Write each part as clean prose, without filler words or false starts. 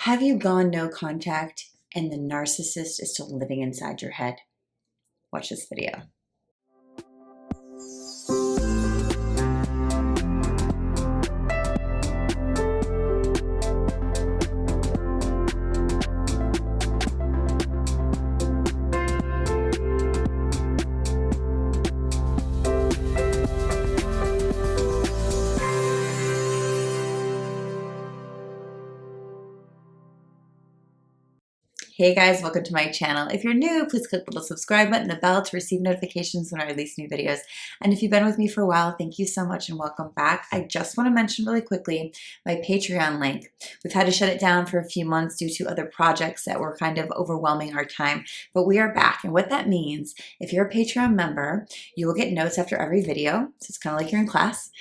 Have you gone no contact and the narcissist is still living inside your head? Watch this video. Hey guys, welcome to my channel. If you're new, please click the little subscribe button and the bell to receive notifications when I release new videos. And if you've been with me for a while, thank you so much and welcome back. I just want to mention really quickly my Patreon link. We've had to shut it down for a few months due to other projects that were kind of overwhelming our time, but we are back. And what that means, if you're a Patreon member, you will get notes after every video. So it's kind of like you're in class.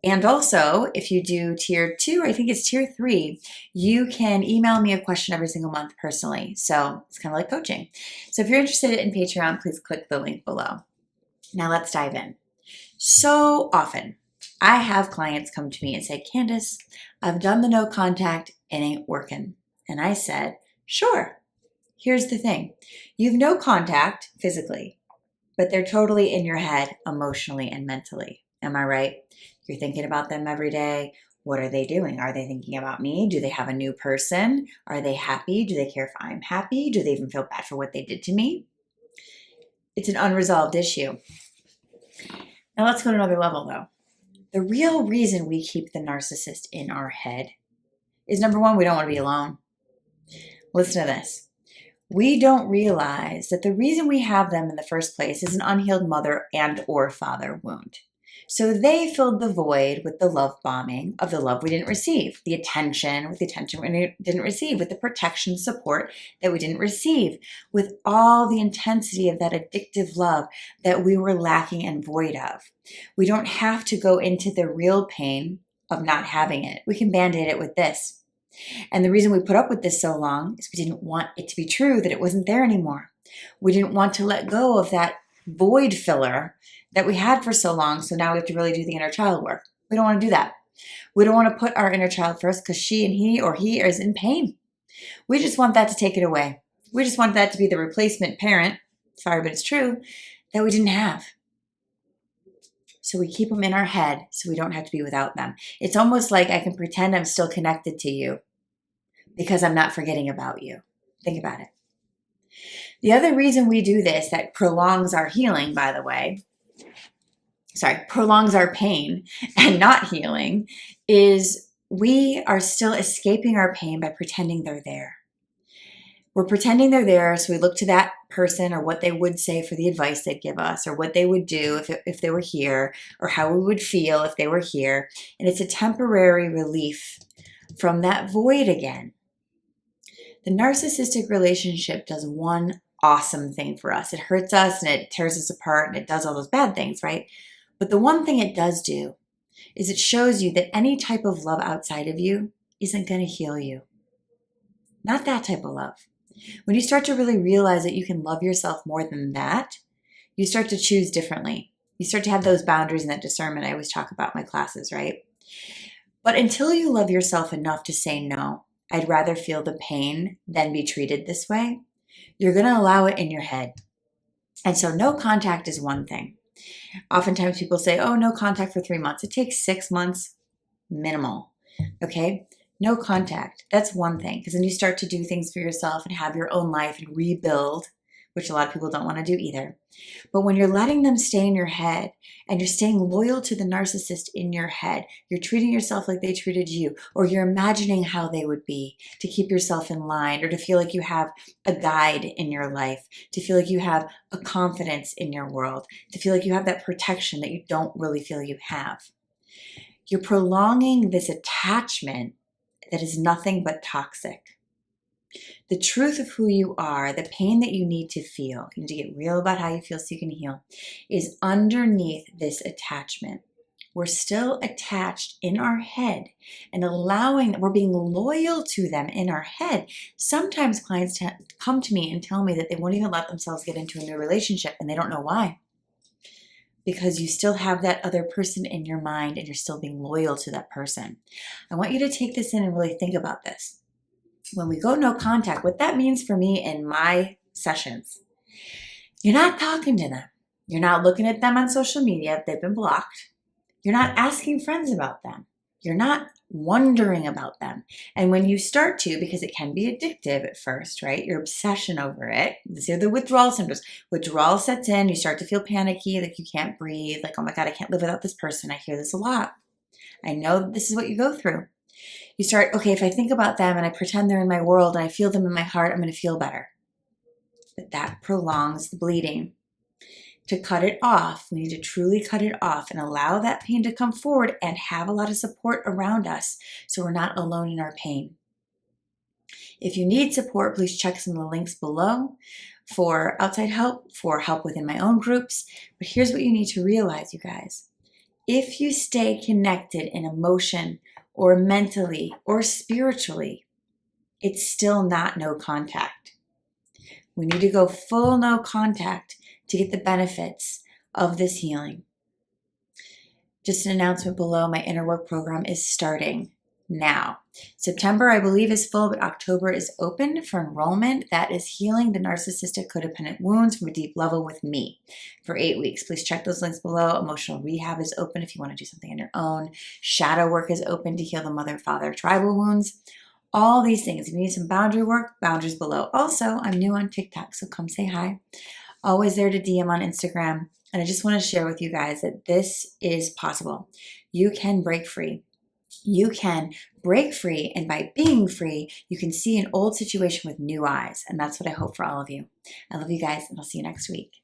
And also, if you do tier 2, or I think it's tier 3, you can email me a question every single month personally. So it's kind of like coaching. So if you're interested in Patreon, please click the link below. Now let's dive in. So often, I have clients come to me and say, Candace, I've done the no contact, it ain't working. And I said, sure. Here's the thing. You've no contact physically, but they're totally in your head emotionally and mentally. Am I right? You're thinking about them every day. What are they doing? Are they thinking about me? Do they have a new person? Are they happy? Do they care if I'm happy? Do they even feel bad for what they did to me? It's an unresolved issue. Now let's go to another level though. The real reason we keep the narcissist in our head is number one, we don't want to be alone. Listen to this. We don't realize that the reason we have them in the first place is an unhealed mother and or father wound. So they filled the void with the love bombing of the love we didn't receive, the attention with the attention we didn't receive, with the protection support that we didn't receive, with all the intensity of that addictive love that we were lacking and void of. We don't have to go into the real pain of not having it. We can band-aid it with this. And the reason we put up with this so long is we didn't want it to be true that it wasn't there anymore. We didn't want to let go of that void filler that we had for so long, so now we have to really do the inner child work. We don't want to do that. We don't want to put our inner child first because she and he or he is in pain. We just want that to take it away. We just want that to be the replacement parent, sorry but it's true, that we didn't have. So we keep them in our head so we don't have to be without them. It's almost like I can pretend I'm still connected to you because I'm not forgetting about you. Think about it. The other reason we do this that prolongs our healing, by the way, prolongs our pain and not healing, is we are still escaping our pain by pretending they're there. We're pretending they're there, so we look to that person or what they would say for the advice they'd give us, or what they would do if they were here, or how we would feel if they were here. And it's a temporary relief from that void again. The narcissistic relationship does one awesome thing for us. It hurts us and it tears us apart and it does all those bad things, right? But the one thing it does do is it shows you that any type of love outside of you isn't going to heal you. Not that type of love. When you start to really realize that you can love yourself more than that, you start to choose differently. You start to have those boundaries and that discernment I always talk about in my classes, right? But until you love yourself enough to say, no, I'd rather feel the pain than be treated this way, you're going to allow it in your head. And so no contact is one thing. Oftentimes people say, oh, no contact for 3 months. It takes 6 months minimal, okay? No contact, that's one thing, because then you start to do things for yourself and have your own life and rebuild, which a lot of people don't want to do either. But when you're letting them stay in your head and you're staying loyal to the narcissist in your head, you're treating yourself like they treated you, or you're imagining how they would be to keep yourself in line, or to feel like you have a guide in your life, to feel like you have a confidence in your world, to feel like you have that protection that you don't really feel you have. You're prolonging this attachment that is nothing but toxic. The truth of who you are, the pain that you need to feel, you need to get real about how you feel so you can heal, is underneath this attachment. We're still attached in our head and we're being loyal to them in our head. Sometimes clients come to me and tell me that they won't even let themselves get into a new relationship and they don't know why. Because you still have that other person in your mind and you're still being loyal to that person. I want you to take this in and really think about this. when we go no contact, what that means for me in my sessions, you're not talking to them. You're not looking at them on social media if they've been blocked. You're not asking friends about them. You're not wondering about them. And when you start to, because it can be addictive at first, right? Your obsession over it. These are the withdrawal symptoms. Withdrawal sets in. You start to feel panicky, like you can't breathe, like, oh my God, I can't live without this person. I hear this a lot. I know this is what you go through. You start, okay, if I think about them and I pretend they're in my world and I feel them in my heart, I'm going to feel better. But that prolongs the bleeding. To cut it off, we need to truly cut it off and allow that pain to come forward and have a lot of support around us so we're not alone in our pain. If you need support, please check some of the links below for outside help, for help within my own groups. But here's what you need to realize, you guys. If you stay connected in emotion or mentally or spiritually, it's still not no contact. We need to go full no contact to get the benefits of this healing. Just an announcement below, my inner work program is starting now. September, I believe, is full, but October is open for enrollment. That is healing the narcissistic codependent wounds from a deep level with me for 8 weeks. Please check those links below. Emotional rehab is open if you want to do something on your own. Shadow work is open to heal the mother-father tribal wounds. All these things. If you need some boundary work, boundaries below. Also, I'm new on TikTok, so come say hi. Always there to DM on Instagram. And I just want to share with you guys that this is possible. You can break free. You can break free. And by being free, you can see an old situation with new eyes. And that's what I hope for all of you. I love you guys, and I'll see you next week.